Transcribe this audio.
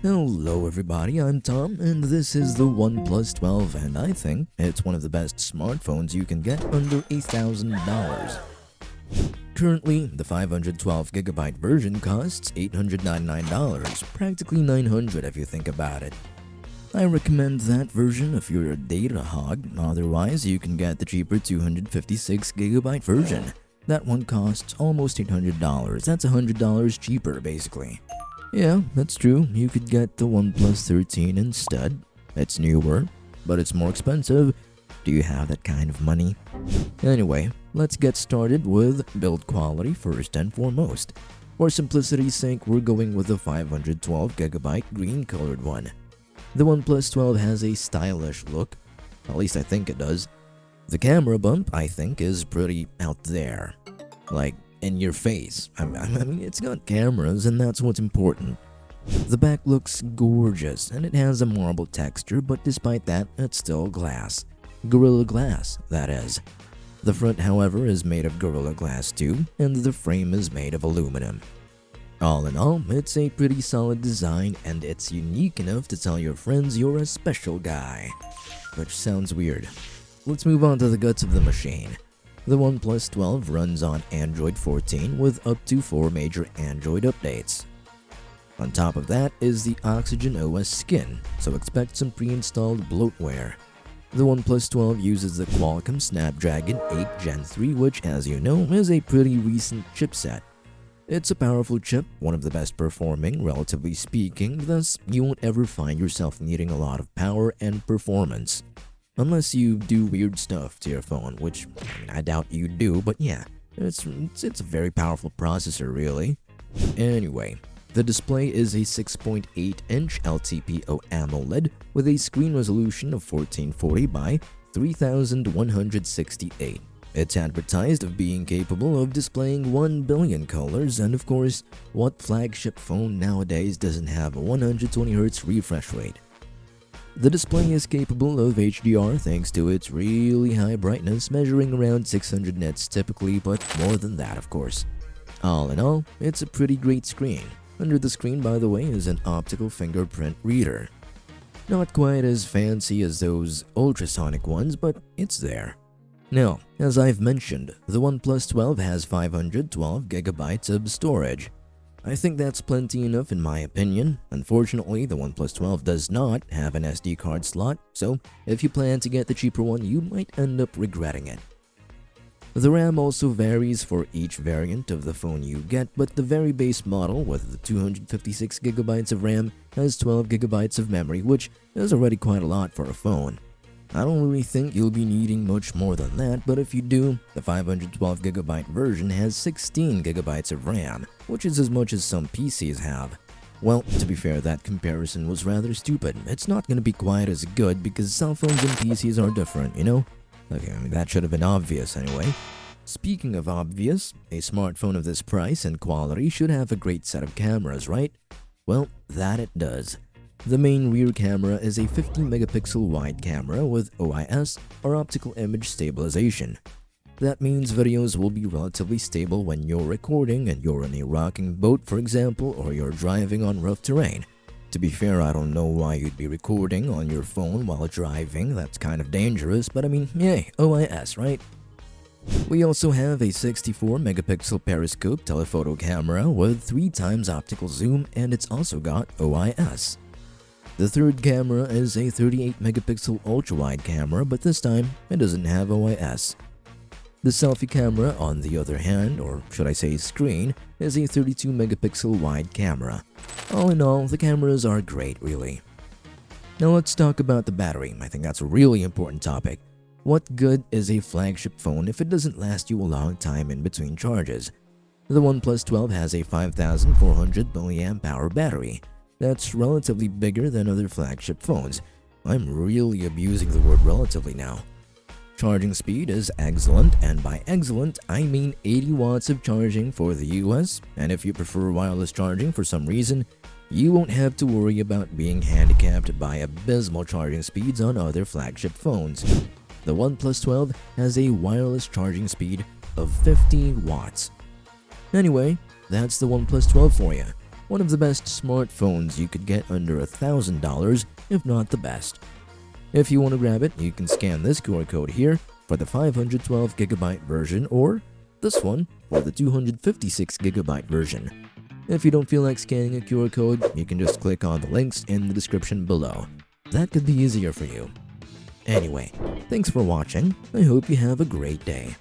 Hello everybody, I'm Tom, and this is the OnePlus 12, and I think it's one of the best smartphones you can get under $1,000. Currently, the 512GB version costs $899, practically $900 if you think about it. I recommend that version if you're a data hog, otherwise you can get the cheaper 256GB version. That one costs almost $800, that's $100 cheaper basically. Yeah, that's true, you could get the OnePlus 13 instead. It's newer, but it's more expensive. Do you have that kind of money? Anyway, let's get started with build quality first and foremost. For simplicity's sake, we're going with the 512GB green colored one. The OnePlus 12 has a stylish look, at least I think it does. The camera bump, I think, is pretty out there. Like, in your face. I mean, it's got cameras and that's what's important. The back looks gorgeous and it has a marble texture, but despite that, it's still glass. Gorilla Glass, that is. The front, however, is made of Gorilla Glass too, and the frame is made of aluminum. All in all, it's a pretty solid design and it's unique enough to tell your friends you're a special guy. Which sounds weird. Let's move on to the guts of the machine. The OnePlus 12 runs on Android 14 with up to 4 major Android updates. On top of that is the Oxygen OS skin, so expect some pre-installed bloatware. The OnePlus 12 uses the Qualcomm Snapdragon 8 Gen 3, which, as you know, is a pretty recent chipset. It's a powerful chip, one of the best performing, relatively speaking, thus you won't ever find yourself needing a lot of power and performance. Unless you do weird stuff to your phone, which I doubt you do, but yeah, it's a very powerful processor really. Anyway, the display is a 6.8-inch LTPO AMOLED with a screen resolution of 1440 by 3168. It's advertised of being capable of displaying 1 billion colors, and of course, what flagship phone nowadays doesn't have a 120Hz refresh rate? The display is capable of HDR thanks to its really high brightness, measuring around 600 nits typically, but more than that of course. All in all, it's a pretty great screen. Under the screen, by the way, is an optical fingerprint reader. Not quite as fancy as those ultrasonic ones, but it's there. Now, as I've mentioned, the OnePlus 12 has 512GB of storage. I think that's plenty enough in my opinion. Unfortunately, the OnePlus 12 does not have an SD card slot, so if you plan to get the cheaper one, you might end up regretting it. The RAM also varies for each variant of the phone you get, but the very base model with the 256GB of RAM has 12GB of memory, which is already quite a lot for a phone. I don't really think you'll be needing much more than that, but if you do, the 512GB version has 16GB of RAM, which is as much as some PCs have. Well, to be fair, that comparison was rather stupid. It's not going to be quite as good because cell phones and PCs are different, you know? Okay, I mean, that should have been obvious anyway. Speaking of obvious, a smartphone of this price and quality should have a great set of cameras, right? Well, that it does. The main rear camera is a 50-megapixel wide camera with OIS, or optical image stabilization. That means videos will be relatively stable when you're recording and you're in a rocking boat, for example, or you're driving on rough terrain. To be fair, I don't know why you'd be recording on your phone while driving, that's kind of dangerous, but I mean, yay, OIS, right? We also have a 64-megapixel periscope telephoto camera with 3 times optical zoom, and it's also got OIS. The third camera is a 38-megapixel ultra-wide camera, but this time it doesn't have OIS. The selfie camera, on the other hand, or should I say screen, is a 32-megapixel wide camera. All in all, the cameras are great, really. Now let's talk about the battery. I think that's a really important topic. What good is a flagship phone if it doesn't last you a long time in between charges? The OnePlus 12 has a 5400 mAh battery. That's relatively bigger than other flagship phones. I'm really abusing the word relatively now. Charging speed is excellent, and by excellent, I mean 80 watts of charging for the US, and if you prefer wireless charging for some reason, you won't have to worry about being handicapped by abysmal charging speeds on other flagship phones. The OnePlus 12 has a wireless charging speed of 50 watts. Anyway, that's the OnePlus 12 for you. one of the best smartphones you could get under $1,000, if not the best. If you want to grab it, you can scan this QR code here for the 512GB version or this one for the 256GB version. If you don't feel like scanning a QR code, you can just click on the links in the description below. That could be easier for you. Anyway, thanks for watching. I hope you have a great day.